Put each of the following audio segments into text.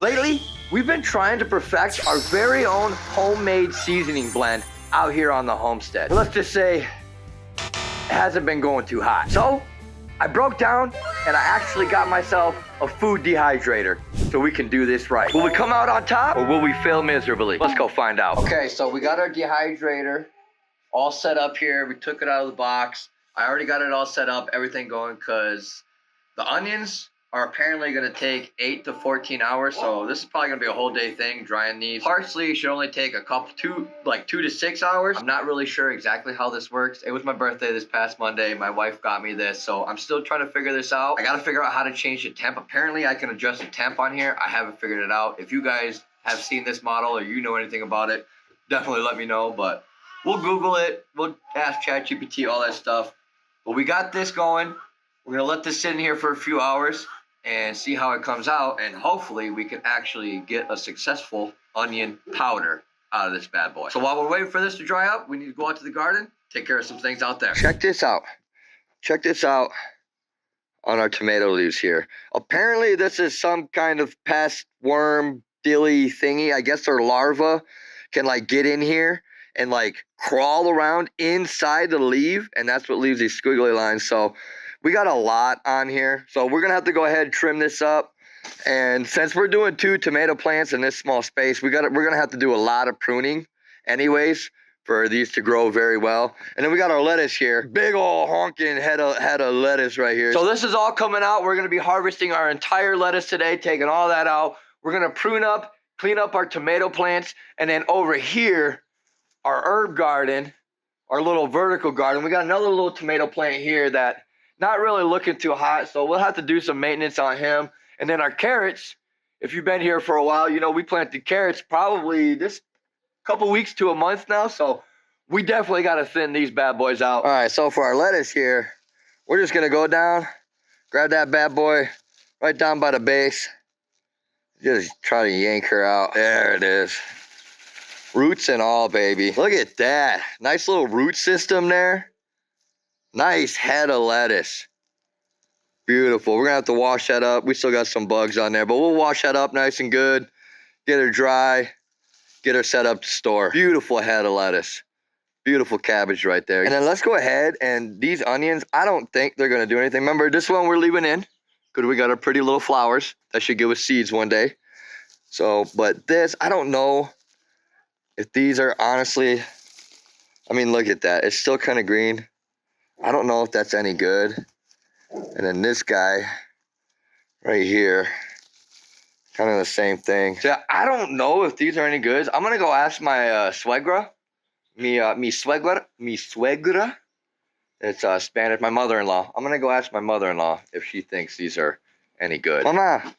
Lately, we've been trying to perfect our very own homemade seasoning blend out here on the homestead. Let's just say it hasn't been going too hot. So I broke down and I actually got myself a food dehydrator so we can do this right. Will we come out on top or will we fail miserably? Let's go find out. Okay, so we got our dehydrator all set up here. We took it out of the box. I already got it all set up, everything going, because the onions are apparently going to take 8 to 14 hours, so this is probably going to be a whole day thing, drying these. Parsley should only take a couple, 2 to 6 hours. I'm not really sure exactly how this works. It was my birthday this past Monday. My wife got me this, so I'm still trying to figure this out. I got to figure out how to change the temp. Apparently, I can adjust the temp on here. I haven't figured it out. If you guys have seen this model or you know anything about it, definitely let me know, but we'll Google it. We'll ask ChatGPT, all that stuff. But we got this going. We're going to let this sit in here for a few hours and see how it comes out, and hopefully we can actually get a successful onion powder out of this bad boy. So while we're waiting for this to dry up, we need to go out to the garden, take care of some things out there. Check this out. Check this out on our tomato leaves here. Apparently this is some kind of pest, worm, dilly thingy. I guess their larva can like get in here and like crawl around inside the leaf, and that's what leaves these squiggly lines. So we got a lot on here, so we're gonna have to go ahead and trim this up. And since we're doing 2 tomato plants in this small space, we're gonna have to do a lot of pruning anyways for these to grow very well. And then we got our lettuce here, big old honking head of lettuce right here. So this is all coming out. We're gonna be harvesting our entire lettuce today, taking all that out. We're gonna prune up, clean up our tomato plants, and then over here, our herb garden, our little vertical garden, we got another little tomato plant here that not really looking too hot, so we'll have to do some maintenance on him. And then our carrots, if you've been here for a while, you know we planted carrots probably this couple weeks to a month now, so we definitely got to thin these bad boys out. All right, so for our lettuce here, we're just going to go down, grab that bad boy right down by the base, just try to yank her out. There it is. Roots and all, baby. Look at that. Nice little root system there. Nice head of lettuce. Beautiful. We're going to have to wash that up. We still got some bugs on there, but we'll wash that up nice and good. Get her dry. Get her set up to store. Beautiful head of lettuce. Beautiful cabbage right there. And then let's go ahead, and these onions, I don't think they're going to do anything. Remember, this one we're leaving in because we got our pretty little flowers that should give us seeds one day. So, but this, I don't know if these are honestly, I mean, look at that. It's still kind of green. I don't know if that's any good. And then this guy right here, kind of the same thing. So I don't know if these are any good. I'm gonna go ask my suegra, mi suegra. It's Spanish, my mother-in-law. I'm gonna go ask my mother-in-law if she thinks these are any good. Mama,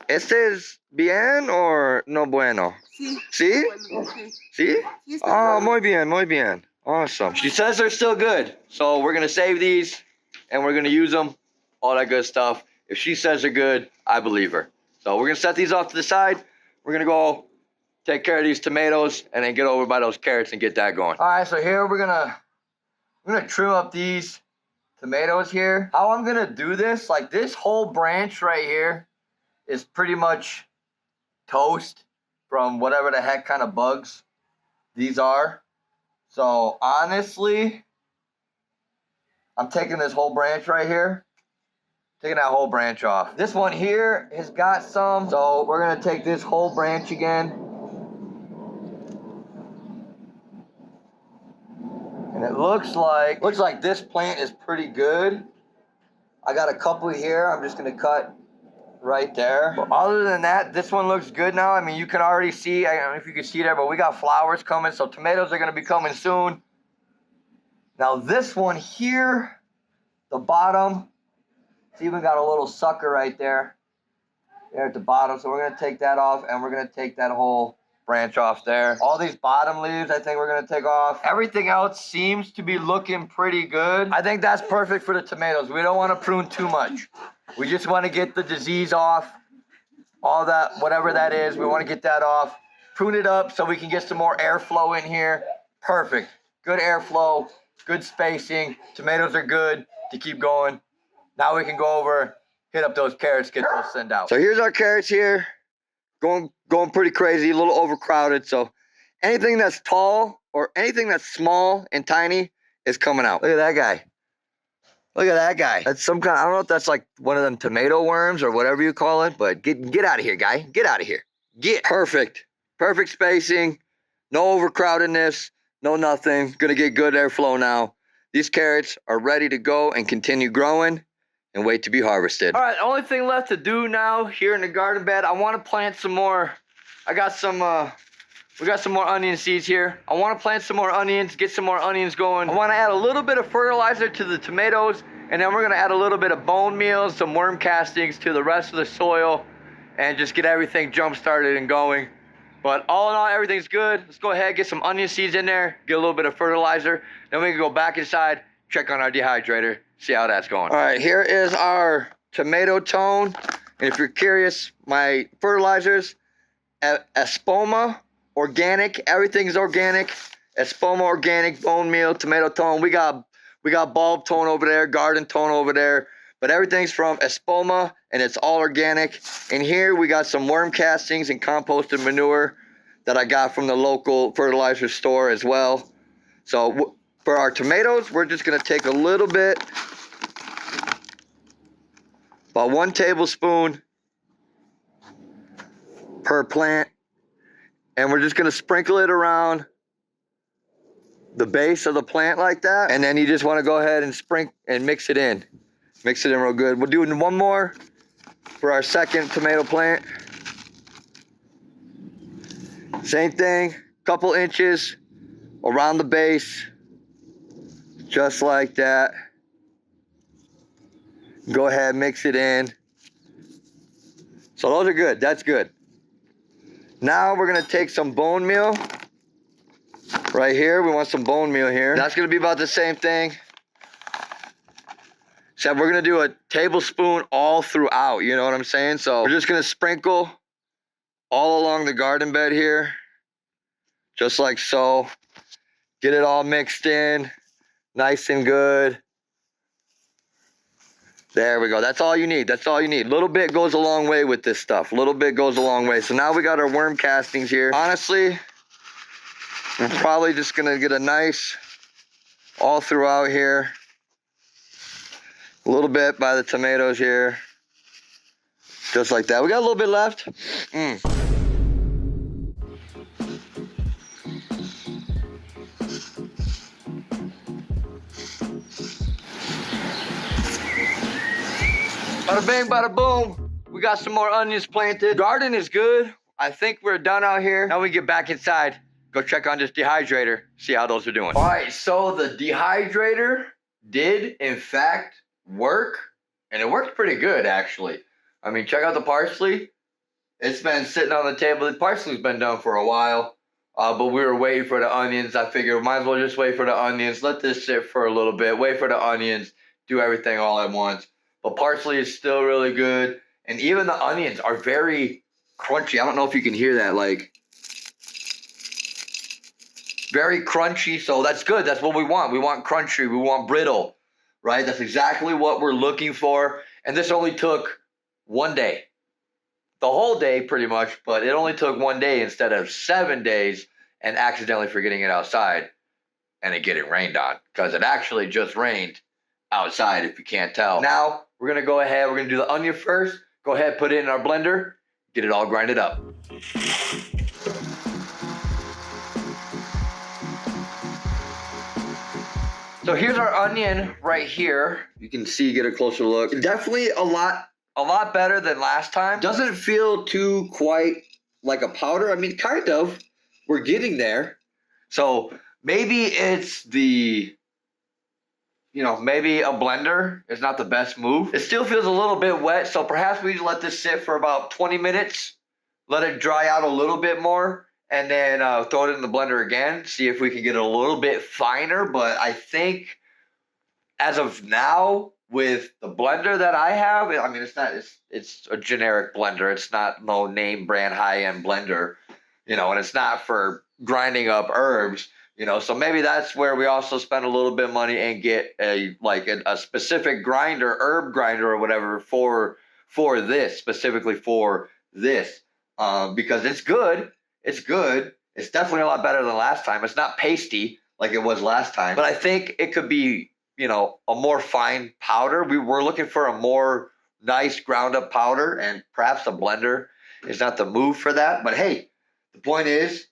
¿este es bien or no bueno? Sí. ¿Sí? Bueno, sí. ¿Sí? Sí, está Oh, bueno. muy bien, muy bien. Awesome. She says they're still good. So we're going to save these and we're going to use them. All that good stuff. If she says they're good, I believe her. So we're going to set these off to the side. We're going to go take care of these tomatoes and then get over by those carrots and get that going. All right, so here we're going to trim up these tomatoes here. How I'm going to do this, like this whole branch right here is pretty much toast from whatever the heck kind of bugs these are. So honestly, I'm taking this whole branch right here, taking that whole branch off. This one here has got some, so we're gonna take this whole branch again. And it looks like this plant is pretty good. I got a couple here, I'm just gonna cut right there. But other than that, this one looks good now. I mean, you can already see, I don't know if you can see there, but we got flowers coming, so tomatoes are gonna be coming soon. Now this one here, the bottom, it's even got a little sucker right there at the bottom. So we're gonna take that off and we're gonna take that whole branch off there. All these bottom leaves, I think we're gonna take off. Everything else seems to be looking pretty good. I think that's perfect for the tomatoes. We don't wanna prune too much. We just wanna get the disease off, all that, whatever that is, we wanna get that off. Prune it up so we can get some more airflow in here. Perfect, good airflow. Good spacing. Tomatoes are good to keep going. Now we can go over, hit up those carrots, get those sent out. So here's our carrots here. going pretty crazy, a little overcrowded. So anything that's tall or anything that's small and tiny is coming out. Look at that guy. Look at that guy. That's some kind, I don't know if that's like one of them tomato worms or whatever you call it, but get out of here, guy. Get out of here. Get. Perfect. Perfect spacing. No overcrowdedness. No nothing. Gonna get good airflow now. These carrots are ready to go and continue growing and wait to be harvested. All right, only thing left to do now here in the garden bed, I want to plant some more. I got some, we got some more onion seeds here. I want to plant some more onions, get some more onions going. I want to add a little bit of fertilizer to the tomatoes, and then we're going to add a little bit of bone meal, some worm castings to the rest of the soil, and just get everything jump started and going. But all in all, everything's good. Let's go ahead, get some onion seeds in there, get a little bit of fertilizer. Then we can go back inside, check on our dehydrator, see how that's going. All right, here is our tomato tone. And if you're curious, my fertilizers, Espoma organic, everything's organic. Espoma organic, bone meal, tomato tone. We got bulb tone over there, garden tone over there. But everything's from Espoma, and it's all organic. And here we got some worm castings and composted manure that I got from the local fertilizer store as well. So for our tomatoes, we're just gonna take a little bit, about 1 tablespoon per plant. And we're just gonna sprinkle it around the base of the plant like that. And then you just wanna go ahead and sprinkle and mix it in. Mix it in real good. We'll do one more for our second tomato plant. Same thing, couple inches around the base, just like that. Go ahead, mix it in. So those are good, that's good. Now we're gonna take some bone meal right here. We want some bone meal here. That's gonna be about the same thing. So we're gonna do a tablespoon all throughout, you know what I'm saying? So we're just gonna sprinkle all along the garden bed here, just like so. Get it all mixed in, nice and good. There we go, that's all you need, that's all you need. A little bit goes a long way with this stuff. A little bit goes a long way. So now we got our worm castings here. Honestly, we're probably just gonna get a nice all throughout here. A little bit by the tomatoes here. Just like that. We got a little bit left. Bada bang, bada boom. We got some more onions planted. Garden is good. I think we're done out here. Now we get back inside. Go check on this dehydrator. See how those are doing. All right, so the dehydrator did, in fact, work, and it worked pretty good actually. I mean, check out the parsley. It's been sitting on the table. The parsley's been done for a while, but we were waiting for the onions. I figured might as well just wait for the onions, let this sit for a little bit, wait for the onions, do everything all at once. But parsley is still really good, and even the onions are very crunchy. I don't know if you can hear that, like very crunchy, so that's good. That's what we want. We want crunchy, we want brittle. Right, that's exactly what we're looking for. And this only took 1 day. The whole day pretty much, but it only took 1 day instead of 7 days and accidentally forgetting it outside and it getting rained on, because it actually just rained outside if you can't tell. Now we're gonna go ahead, we're gonna do the onion first. Go ahead, put it in our blender, get it all grinded up. So here's our onion right here. You can see, get a closer look. Definitely a lot better than last time. Doesn't feel too quite like a powder. I mean, kind of. We're getting there. So maybe it's the, maybe a blender is not the best move. It still feels a little bit wet, so perhaps we let this sit for about 20 minutes. Let it dry out a little bit more. And then throw it in the blender again, see if we can get it a little bit finer. But I think as of now, with the blender that I have, I mean, it's a generic blender. It's not no name brand high-end blender, and it's not for grinding up herbs, So maybe that's where we also spend a little bit of money and get a specific grinder, herb grinder or whatever for this, specifically for this. because it's good. It's good. It's definitely a lot better than last time. It's not pasty like it was last time, but I think it could be, you know, a more fine powder. We were looking for a more nice ground up powder, and perhaps a blender is not the move for that. But hey, the point is,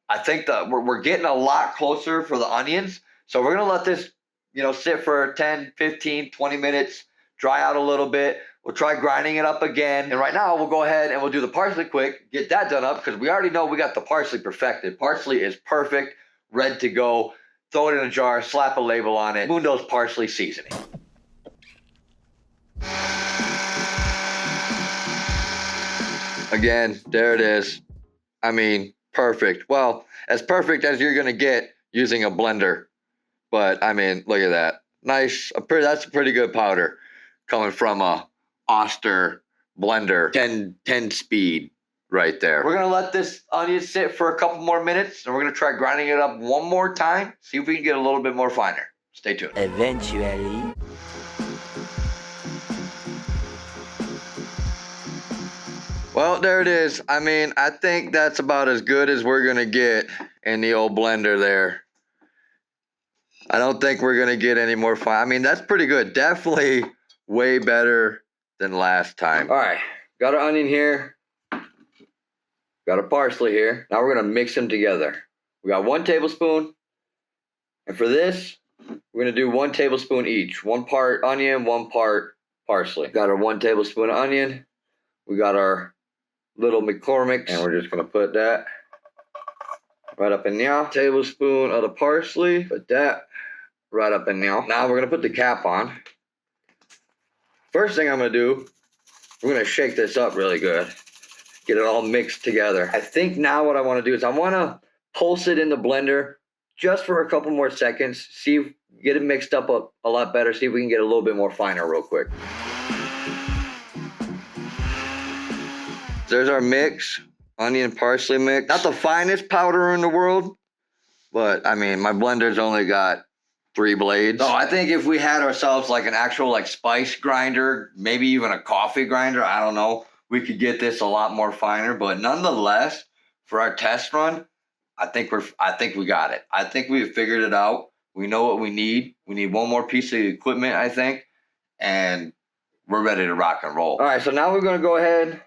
I think that we're getting a lot closer for the onions. So we're going to let this, you know, sit for 10, 15, 20 minutes, dry out a little bit. We'll try grinding it up again. And right now we'll go ahead and we'll do the parsley quick, get that done up, because we already know we got the parsley perfected. Parsley is perfect, ready to go. Throw it in a jar, slap a label on it. Mundo's parsley seasoning. Again, there it is. I mean, perfect. Well, as perfect as you're gonna get using a blender. But I mean, look at that. Nice. That's a pretty good powder coming from a Oster blender. 10 speed right there. We're gonna let this onion sit for a couple more minutes, and we're gonna try grinding it up one more time. See if we can get a little bit more finer. Stay tuned. Eventually. Well, there it is. I mean, I think that's about as good as we're gonna get in the old blender there. I don't think we're gonna get any more fine. I mean, that's pretty good. Definitely way better than last time. All right, got our onion here. Got our parsley here. Now we're gonna mix them together. We got 1 tablespoon. And for this, we're gonna do 1 tablespoon each. 1 part onion, 1 part parsley. Got our 1 tablespoon of onion. We got our little McCormick's, and we're just gonna put that right up in there. Tablespoon of the parsley. Put that right up in there. Now we're gonna put the cap on. First thing I'm gonna do, we're gonna shake this up really good. Get it all mixed together. I think now what I wanna do is I wanna pulse it in the blender just for a couple more seconds. See, get it mixed up a lot better. See if we can get a little bit more finer real quick. There's our mix, onion parsley mix. Not the finest powder in the world, but I mean, my blender's only got 3 blades. So I think if we had ourselves like an actual like spice grinder, maybe even a coffee grinder, I don't know, we could get this a lot more finer. But nonetheless, for our test run, I think we got it. I think we've figured it out. We know what we need. We need 1 more piece of equipment, I think, and we're ready to rock and roll. All right, so now we're gonna go ahead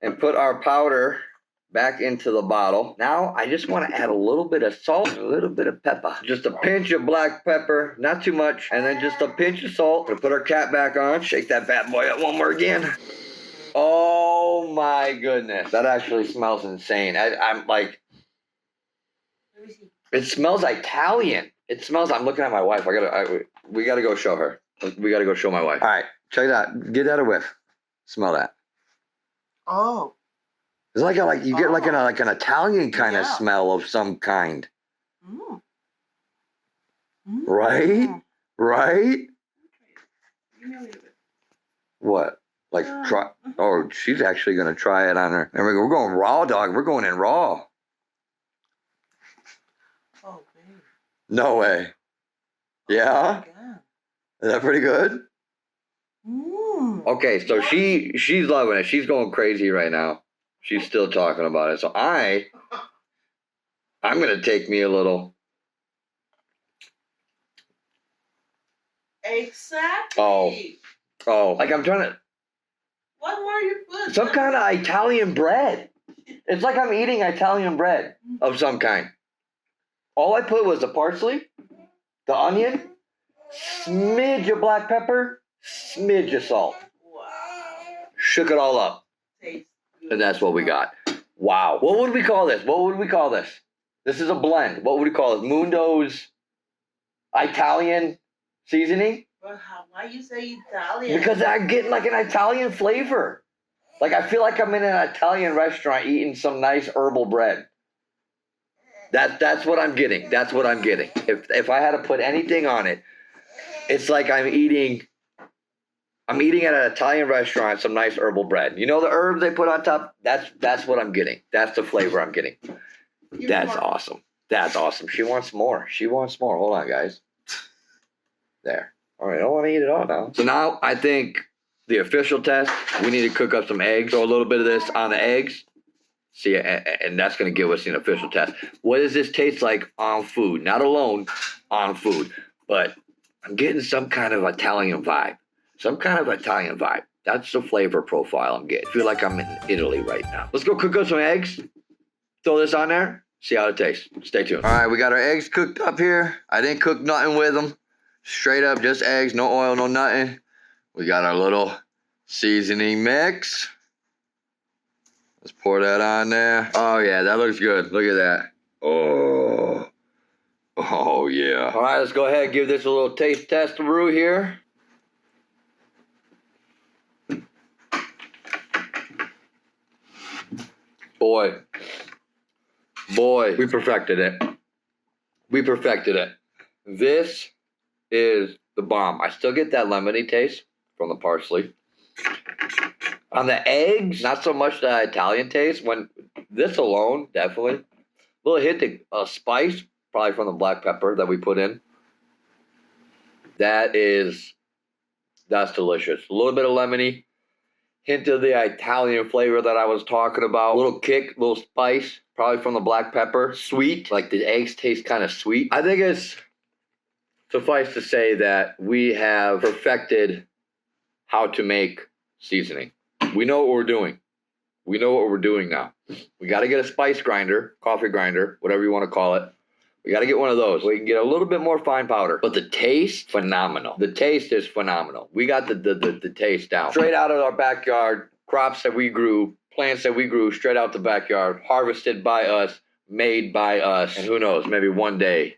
and put our powder back into the bottle. Now, I just want to add a little bit of salt, a little bit of pepper. Just a pinch of black pepper, not too much, and then just a pinch of salt. We'll put our cap back on. Shake that bad boy up one more again. Oh my goodness. That actually smells insane. I'm like, it smells Italian. It smells, I'm looking at my wife. We gotta go show her. We gotta go show my wife. All right, check it out. Get that a whiff. Smell that. Oh. It's like you get like an Italian kind of smell of some kind. Mm. Right? Right? What? Like try? Oh, she's actually gonna try it on her. And we're going raw, dog. We're going in raw. Oh, babe. No way. Yeah? Is that pretty good? Okay, so she's loving it. She's going crazy right now. She's still talking about it. So I'm gonna take me a little. Exactly. Oh, like I'm trying to. What more you put? Some kind of Italian bread. It's like I'm eating Italian bread of some kind. All I put was the parsley, the onion, smidge of black pepper, smidge of salt. Wow. Shook it all up. Tastes good. And that's what we got. Wow. What would we call this? What would we call this? This is a blend. What would we call it? Mundo's Italian seasoning? But why you say Italian? Because I'm getting like an Italian flavor. Like I feel like I'm in an Italian restaurant eating some nice herbal bread. That's what I'm getting. That's what I'm getting. If I had to put anything on it, it's like I'm eating at an Italian restaurant some nice herbal bread. You know the herbs they put on top? That's what I'm getting. That's the flavor I'm getting. That's awesome. That's awesome. She wants more. She wants more. Hold on, guys. There. All right, I don't want to eat it all now. So now I think the official test, we need to cook up some eggs. Throw a little bit of this on the eggs. See, and that's going to give us an official test. What does this taste like on food? Not alone, on food. But I'm getting some kind of Italian vibe. Some kind of Italian vibe. That's the flavor profile I'm getting. I feel like I'm in Italy right now. Let's go cook up some eggs. Throw this on there. See how it tastes. Stay tuned. All right, we got our eggs cooked up here. I didn't cook nothing with them. Straight up, just eggs, no oil, no nothing. We got our little seasoning mix. Let's pour that on there. Oh, yeah, that looks good. Look at that. Oh. Oh, yeah. All right, let's go ahead and give this a little taste test-a-roo here. Boy, we perfected it. We perfected it. This is the bomb. I still get that lemony taste from the parsley. On the eggs, not so much the Italian taste. When this alone, definitely. A little hint of spice, probably from the black pepper that we put in. That's delicious. A little bit of lemony. Hint of the Italian flavor that I was talking about. A little kick, a little spice, probably from the black pepper. Sweet, like the eggs taste kind of sweet. I think it's suffice to say that we have perfected how to make seasoning. We know what we're doing. We know what we're doing now. We got to get a spice grinder, coffee grinder, whatever you want to call it. We got to get one of those. We can get a little bit more fine powder. But the taste, phenomenal. The taste is phenomenal. We got the taste down. Straight out of our backyard, crops that we grew, plants that we grew straight out the backyard, harvested by us, made by us, and who knows, maybe one day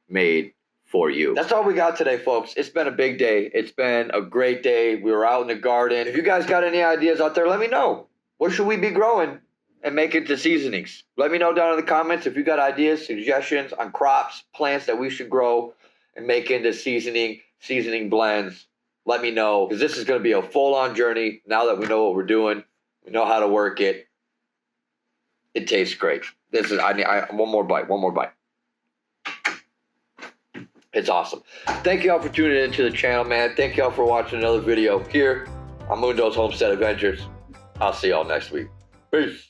made for you. That's all we got today, folks. It's been a big day. It's been a great day. We were out in the garden. If you guys got any ideas out there, let me know. What should we be growing and make into seasonings? Let me know down in the comments if you got ideas, suggestions on crops, plants that we should grow and make into seasoning blends. Let me know, because this is going to be a full-on journey now that we know what we're doing. We know how to work it. It tastes great. One more bite. It's awesome. Thank you all for tuning into the channel, man. Thank you all for watching another video here on Mundo's Homestead Adventures. I'll see y'all next week. Peace.